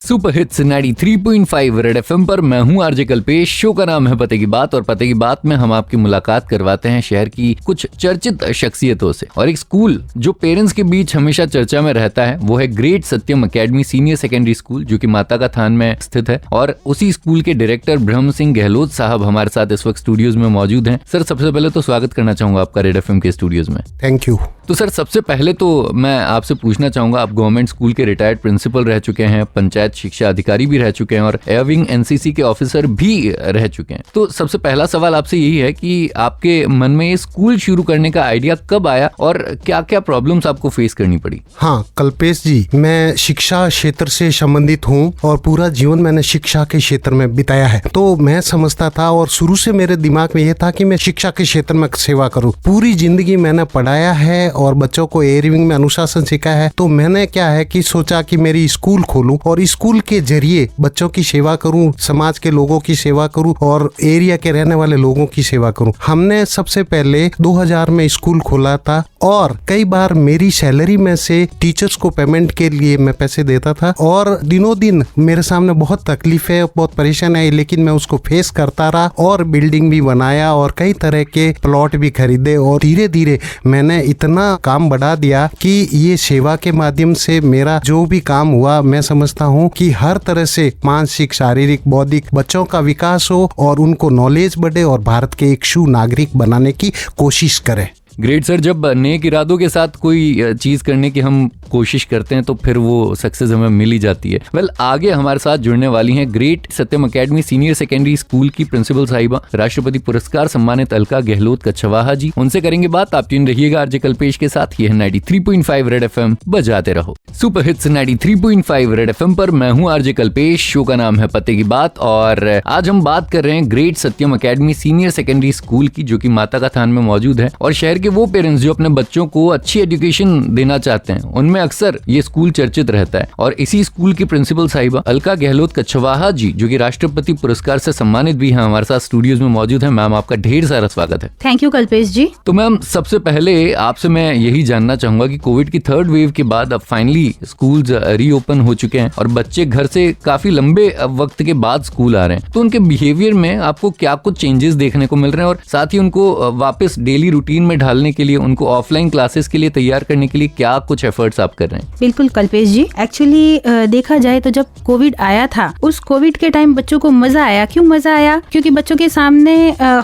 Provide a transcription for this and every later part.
Super hits 93.5 red FM पर मैं हूं आरजे कल्पेश। शो का नाम है पते की बात और पते की बात में हम आपकी मुलाकात करवाते हैं शहर की कुछ चर्चित शख्सियतों से। और एक स्कूल जो पेरेंट्स के बीच हमेशा चर्चा में रहता है वो है ग्रेट सत्यम एकेडमी सीनियर सेकेंडरी स्कूल, जो कि माता का थान में स्थित है। और उसी स्कूल के डायरेक्टर ब्रह्म सिंह गहलोत साहब हमारे साथ इस वक्त स्टूडियोज में मौजूद हैं। सर, सबसे पहले तो स्वागत करना चाहूंगा आपका रेड एफएम के स्टूडियोज में। Thank you. तो सर, सबसे पहले तो मैं आपसे पूछना चाहूंगा, आप गवर्नमेंट स्कूल के रिटायर्ड प्रिंसिपल रह चुके हैं, पंचायत शिक्षा अधिकारी भी रह चुके हैं और एयरविंग एनसीसी के ऑफिसर भी रह चुके हैं। तो सबसे पहला सवाल आपसे यही है कि आपके मन में ये स्कूल शुरू करने का आइडिया कब आया और क्या क्या प्रॉब्लम्स आपको फेस करनी पड़ी? हाँ कल्पेश जी, मैं शिक्षा क्षेत्र से संबंधित हूँ और पूरा जीवन मैंने शिक्षा के क्षेत्र में बिताया है। तो मैं समझता था और शुरू से मेरे दिमाग में यह था कि मैं शिक्षा के क्षेत्र में सेवा करूँ। पूरी जिंदगी मैंने पढ़ाया है और बच्चों को एयरविंग में अनुशासन सिखाया है। तो मैंने क्या है कि सोचा कि मेरी स्कूल खोलूं और स्कूल के जरिए बच्चों की सेवा करूं, समाज के लोगों की सेवा करूं और एरिया के रहने वाले लोगों की सेवा करूं। हमने सबसे पहले 2000 में स्कूल खोला था और कई बार मेरी सैलरी में से टीचर्स को पेमेंट के लिए मैं पैसे देता था और दिनों दिन मेरे सामने बहुत तकलीफ है, बहुत परेशानी आई, लेकिन मैं उसको फेस करता रहा और बिल्डिंग भी बनाया और कई तरह के प्लॉट भी खरीदे और धीरे धीरे मैंने इतना काम बढ़ा दिया कि ये सेवा के माध्यम से मेरा जो भी काम हुआ, मैं समझता हूँ कि हर तरह से मानसिक, शारीरिक, बौद्धिक बच्चों का विकास हो और उनको नॉलेज बढ़े और भारत के एक सुनागरिक बनाने की कोशिश करें। ग्रेट सर, जब नेक इरादों के साथ कोई चीज करने की हम कोशिश करते हैं तो फिर वो सक्सेस हमें मिल ही जाती है। वेल, आगे हमारे साथ जुड़ने वाली हैं ग्रेट सत्यम एकेडमी सीनियर सेकेंडरी स्कूल की प्रिंसिपल साहिबा, राष्ट्रपति पुरस्कार सम्मानित अलका गहलोत कछवाहा जी। उनसे करेंगे बात। आप ट्यून रहिएगा आरजे कल्पेश के साथ। ये है 93.5 रेड एफएम, बजाते रहो। सुपर हिट्स 93.5 रेड एफएम पर मैं हूँ आरजे कल्पेश। शो का नाम है पते की बात और आज हम बात कर रहे हैं ग्रेट सत्यम एकेडमी सीनियर सेकेंडरी स्कूल की, जो कि माता का थान में मौजूद है। और शहर वो पेरेंट्स जो अपने बच्चों को अच्छी एजुकेशन देना चाहते हैं उनमें अक्सर ये स्कूल चर्चित रहता है। और इसी स्कूल की प्रिंसिपल साहिबा अलका गहलोत कछवाहा जी, जो कि राष्ट्रपति पुरस्कार से सम्मानित भी हैं, हमारे साथ स्टूडियोज में मौजूद है। मैम, आपका ढेर सारा स्वागत है। थैंक यू कल्पेश जी। तो मैम, सबसे पहले आपसे मैं यही जानना चाहूंगा कि कोविड की थर्ड वेव के बाद अब फाइनली स्कूल्स रीओपन हो चुके हैं और बच्चे घर से काफी लंबे वक्त के बाद स्कूल आ रहे हैं। तो उनके बिहेवियर में आपको क्या कुछ चेंजेस देखने को मिल रहे हैं और साथ ही उनको वापस डेली रूटीन में ढालने के लिए, उनको ऑफलाइन क्लासेस के लिए तैयार करने के लिए क्या कुछ एफर्ट्स आप कर रहे हैं? बिल्कुल कल्पेश जी, एक्चुअली देखा जाए तो जब कोविड आया था, उस कोविड के टाइम बच्चों को मजा आया। क्यों मजा आया? क्योंकि बच्चों के सामने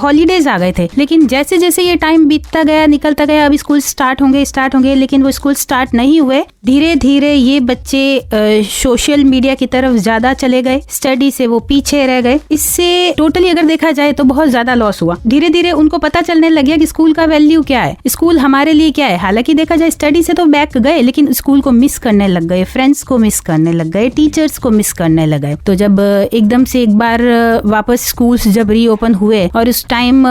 हॉलीडेज आ गए थे। लेकिन जैसे जैसे ये टाइम बीतता गया, निकलता गया, अब स्कूल स्टार्ट होंगे, लेकिन वो स्कूल स्टार्ट नहीं हुए। धीरे धीरे ये बच्चे सोशल मीडिया की तरफ ज्यादा चले गए, स्टडी से वो पीछे रह गए। इससे टोटली अगर देखा जाए तो बहुत ज्यादा लॉस हुआ। धीरे धीरे उनको पता चलने लग गया कि स्कूल का वैल्यू क्या है, स्कूल हमारे लिए क्या है। हालांकि देखा जाए स्टडी से तो बैक गए, लेकिन स्कूल को मिस करने लग गए, फ्रेंड्स को मिस करने लग गए, टीचर्स को मिस करने लग गए। तो जब एकदम से एक बार वापस स्कूल्स जब रीओपन हुए और उस टाइम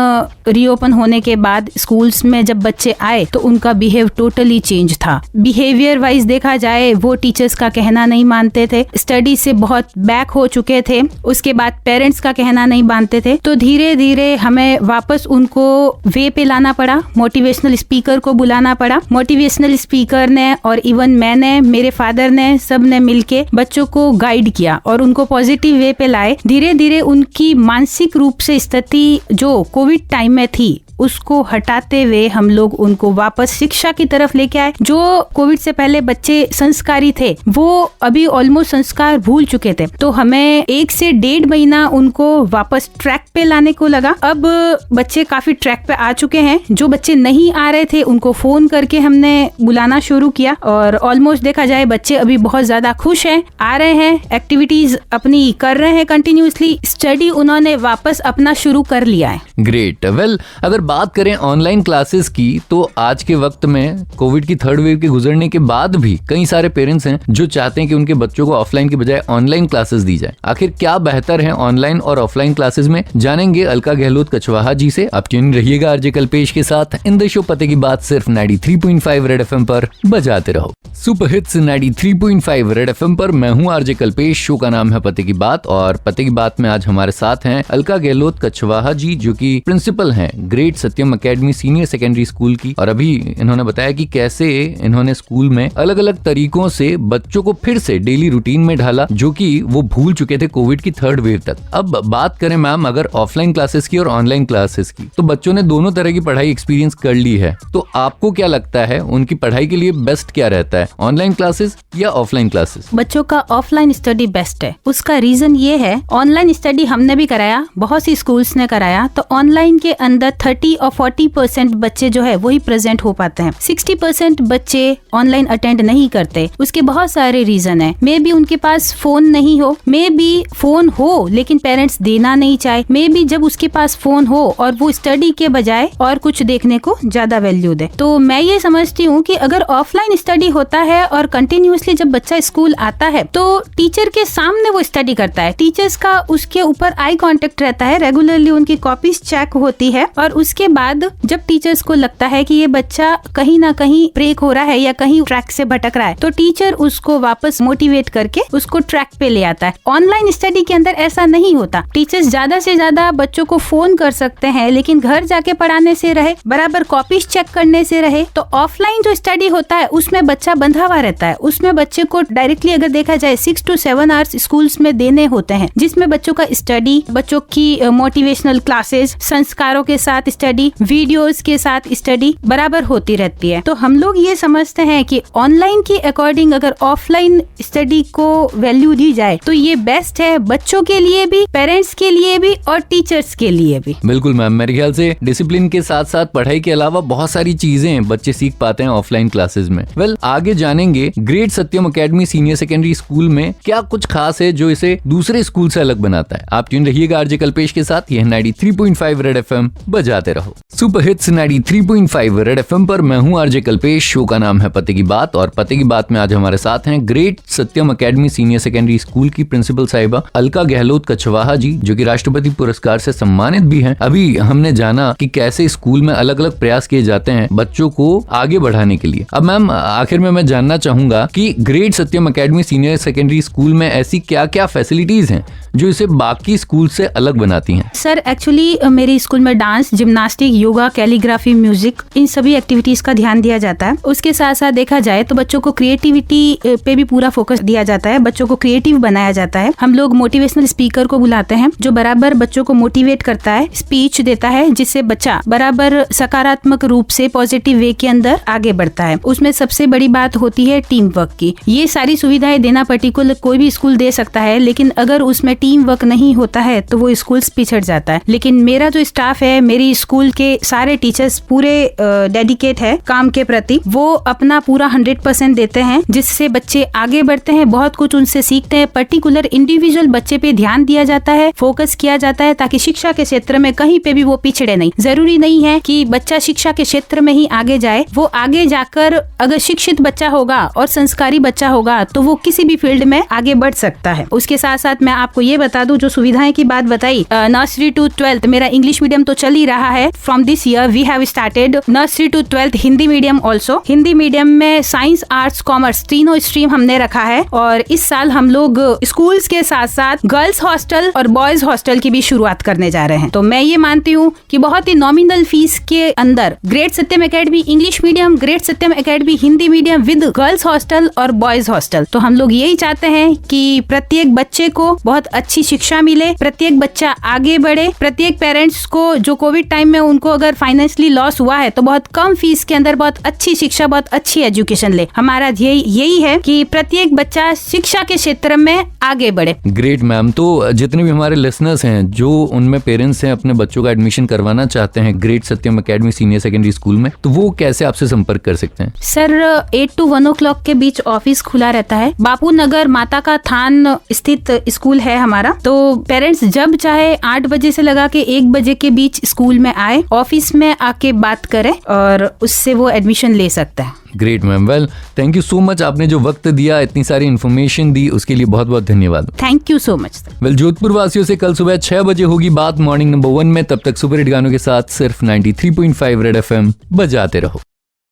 रीओपन होने के बाद स्कूल्स में जब बच्चे आए तो उनका बिहेव टोटली चेंज था। बिहेवियर वाइज देखा जाए वो टीचर्स का कहना नहीं मानते थे, स्टडी से बहुत बैक हो चुके थे, उसके बाद पेरेंट्स का कहना नहीं मानते थे। तो धीरे धीरे हमें वापस उनको वे पे लाना पड़ा, मोटिवेशनल स्पीकर को बुलाना पड़ा। मोटिवेशनल स्पीकर ने और इवन मैंने, मेरे फादर ने, सब ने मिलके बच्चों को गाइड किया और उनको पॉजिटिव वे पे लाए। धीरे धीरे उनकी मानसिक रूप से स्थिति जो कोविड टाइम में थी उसको हटाते हुए हम लोग उनको वापस शिक्षा की तरफ लेके आए। जो कोविड से पहले बच्चे संस्कारी थे वो अभी ऑलमोस्ट संस्कार भूल चुके थे। तो हमें 1 से 1.5 महीना उनको वापस ट्रैक पे लाने को लगा। अब बच्चे काफी ट्रैक पे आ चुके हैं। जो बच्चे नहीं आ रहे थे उनको फोन करके हमने बुलाना शुरू किया और ऑलमोस्ट देखा जाए बच्चे अभी बहुत ज्यादा खुश हैं, आ रहे हैं, एक्टिविटीज अपनी कर रहे हैं कंटिन्यूसली। स्टडी उन्होंने वापस अपना शुरू कर लिया है। ग्रेट। वेल, अगर बात करें ऑनलाइन क्लासेस की तो आज के वक्त में कोविड की थर्ड वेव के गुजरने के बाद भी कई सारे पेरेंट्स हैं जो चाहते हैं कि उनके बच्चों को ऑफलाइन की बजाय ऑनलाइन क्लासेस दी जाए। आखिर क्या बेहतर है ऑनलाइन और ऑफलाइन क्लासेस में, जानेंगे अलका गहलोत कछवाहा जी से। आप ट्यून रहिएगा आरजे कल्पेश के साथ इन द शो पते की बात, सिर्फ 93.5 रेड एफएम पर, बजाते रहो। सुपर हिट्स 93.5 रेड एफएम पर मैं हूँ आरजे कल्पेश। शो का नाम है पते की बात और पते की बात में आज हमारे साथ हैं अलका गहलोत कछवाहा जी, जो की प्रिंसिपल हैं ग्रेट सत्यम एकेडमी सीनियर सेकेंडरी स्कूल की, और अभी इन्होंने बताया कि कैसे इन्होंने स्कूल में अलग अलग तरीकों से बच्चों को फिर से डेली रूटीन में ढाला, जो कि वो भूल चुके थे कोविड की 3rd वेव तक। अब बात करें मैम अगर ऑफलाइन क्लासेस की और ऑनलाइन क्लासेस की, तो बच्चों ने दोनों तरह की पढ़ाई एक्सपीरियंस कर ली है, तो आपको क्या लगता है उनकी पढ़ाई के लिए बेस्ट क्या रहता है, ऑनलाइन क्लासेस या ऑफलाइन क्लासेस? बच्चों का ऑफलाइन स्टडी बेस्ट है। उसका रीजन ये है, ऑनलाइन स्टडी हमने भी कराया, बहुत सी स्कूल्स ने कराया, तो ऑनलाइन के अंदर 30 और 40% बच्चे जो है वही प्रेजेंट हो पाते हैं। 60% बच्चे ऑनलाइन अटेंड नहीं करते। उसके बहुत सारे रीजन है। मे बी उनके पास फोन नहीं हो, मे बी फोन हो लेकिन पेरेंट्स देना नहीं चाहे, मे बी जब उसके पास फोन हो और वो स्टडी के बजाय और कुछ देखने को ज्यादा वैल्यू दे। तो मैं ये समझती हूँ कि अगर ऑफलाइन स्टडी होता है और कंटिन्यूअसली जब बच्चा स्कूल आता है तो टीचर के सामने वो स्टडी करता है, टीचर्स का उसके ऊपर आई कांटेक्ट रहता है, रेगुलरली उनकी कॉपीज चेक होती है, और उसके बाद जब टीचर्स को लगता है कि ये बच्चा कहीं ना कहीं ब्रेक हो रहा है या कहीं ट्रैक से भटक रहा है, तो टीचर उसको वापस मोटिवेट करके उसको ट्रैक पे ले आता है। ऑनलाइन स्टडी के अंदर ऐसा नहीं होता। टीचर्स ज्यादा से ज्यादा बच्चों को फोन कर सकते हैं, लेकिन घर जाके पढ़ाने से रहे, बराबर कॉपीज चेक करने से रहे। तो ऑफलाइन जो स्टडी होता है उसमें बच्चा बंधा हुआ रहता है, उसमें बच्चे को डायरेक्टली अगर देखा जाए 6 to 7 आवर्स स्कूल्स में देने होते हैं, जिसमें बच्चों का स्टडी, बच्चों की मोटिवेशनल क्लासेस, संस्कारों के साथ स्टडी, वीडियोस के साथ स्टडी बराबर होती रहती है। तो हम लोग ये समझते हैं कि ऑनलाइन की अकॉर्डिंग अगर ऑफलाइन स्टडी को वैल्यू दी जाए तो ये बेस्ट है, बच्चों के लिए भी, पेरेंट्स के लिए भी और टीचर्स के लिए भी। बिल्कुल मैम, मेरे ख्याल से डिसिप्लिन के साथ साथ पढ़ाई के अलावा बहुत सारी चीजें बच्चे सीख पाते हैं ऑफलाइन क्लासेस में। आगे जानेंगे ग्रेट सत्यम एकेडमी सीनियर सेकेंडरी स्कूल में क्या कुछ खास है जो इसे दूसरे स्कूल से अलग बनाता है। आप ट्यून रहिएगा आरजे कल्पेश के साथ, यह 93.5 रेड एफएम, बजाते रहो सुपर हिट्स 93.5 रेड एफएम पर। मैं हूं आरजे कल्पेश, शो का नाम है पते की बात, और पते की बात में आज हमारे साथ हैं ग्रेट सत्यम एकेडमी सीनियर सेकेंडरी स्कूल की प्रिंसिपल साहिबा अलका गहलोत कछवाहा जी, जो कि राष्ट्रपति पुरस्कार से सम्मानित भी हैं। अभी हमने जाना कि कैसे स्कूल में अलग अलग प्रयास किए जाते हैं बच्चों को आगे बढ़ाने के लिए। अब मैम आखिर में मैं जानना चाहूंगा कि ग्रेट सत्यम एकेडमी सीनियर सेकेंडरी स्कूल में ऐसी क्या क्या फैसिलिटीज हैं जो इसे बाकी स्कूल से अलग बनाती हैं? सर एक्चुअली मेरे स्कूल में dance, gymnastics, yoga, calligraphy, music, इन सभी एक्टिविटीज का ध्यान दिया जाता है। उसके साथ साथ देखा जाए तो बच्चों को क्रिएटिविटी पे भी पूरा फोकस दिया जाता है, बच्चों को क्रिएटिव बनाया जाता है। हम लोग मोटिवेशनल स्पीकर को बुलाते हैं जो बराबर बच्चों को मोटिवेट करता है, स्पीच देता है, जिससे बच्चा बराबर सकारात्मक रूप से पॉजिटिव वे के अंदर आगे बढ़ता है। उसमें सबसे बड़ी बात होती है टीम वर्क की। ये सारी सुविधाएं देना पर्टिकुलर कोई भी स्कूल दे सकता है, लेकिन अगर उसमें टीम वर्क नहीं होता है तो वो स्कूल पिछड़ जाता है। लेकिन मेरा जो स्टाफ है, मेरी स्कूल के सारे टीचर्स पूरे डेडिकेट है काम के प्रति, वो अपना पूरा 100% देते हैं, जिससे बच्चे आगे बढ़ते हैं, बहुत कुछ उनसे सीखते हैं। पर्टिकुलर इंडिविजुअल बच्चे पे ध्यान दिया जाता है, फोकस किया जाता है, ताकि शिक्षा के क्षेत्र में कहीं पे भी वो पिछड़े नहीं। जरूरी नहीं है कि बच्चा शिक्षा के क्षेत्र में ही आगे जाए, वो आगे जाकर अगर शिक्षित बच्चा होगा और संस्कारी बच्चा होगा तो वो किसी भी फील्ड में आगे बढ़ सकता है। उसके साथ साथ मैं आपको ये बता दूं, जो सुविधाएं की बात बताई, नर्सरी टू 12th मेरा इंग्लिश मीडियम तो चल ही रहा है। From this year we have started nursery to 12th Hindi medium also. Hindi medium में साइंस, आर्ट्स, कॉमर्स तीनों स्ट्रीम हमने रखा है, और इस साल हम लोग स्कूल्स के साथ साथ गर्ल्स हॉस्टल और बॉयज हॉस्टल की भी शुरुआत करने जा रहे हैं। तो मैं ये मानती हूँ कि बहुत ही नॉमिनल फीस के अंदर great Satyam academy English medium, great Satyam academy Hindi medium with girls hostel और बॉयज हॉस्टल। तो हम लोग यही चाहते हैं कि प्रत्येक बच्चे को बहुत अच्छी शिक्षा मिले, प्रत्येक बच्चा आगे बढ़े, प्रत्येक पेरेंट्स को जो कोविड टाइम में उनको अगर फाइनेंशियली लॉस हुआ है तो बहुत कम फीस के अंदर बहुत अच्छी शिक्षा, बहुत अच्छी एजुकेशन ले। हमारा ध्येय यही है कि प्रत्येक बच्चा शिक्षा के क्षेत्र में आगे बढ़े। ग्रेट मैम, तो जितने भी हमारे लिसनर्स हैं जो उनमें पेरेंट्स हैं अपने बच्चों का एडमिशन करवाना चाहते हैं ग्रेट सत्यम एकेडमी सीनियर सेकेंडरी स्कूल में, तो वो कैसे आपसे संपर्क कर सकते हैं? सर 8 to 1 o'clock के बीच ऑफिस खुला रहता है। बापू नगर माता का थान स्थित स्कूल है हमारा। तो पेरेंट्स जब चाहे 8 बजे से लगा के 1 बजे के बीच स्कूल में आए, ऑफिस में आके बात करें और उससे वो एडमिशन ले सकता है। Great ma'am, well thank you so much. आपने जो वक्त दिया, इतनी सारी इन्फॉर्मेशन दी, उसके लिए बहुत बहुत धन्यवाद। Thank you so much. Well Jodhpur वासियों से कल सुबह 6 बजे होगी बात मॉर्निंग नंबर 1 में। तब तक सुपर हिट गानों के साथ सिर्फ 93.5 रेड एफएम बजाते रहो।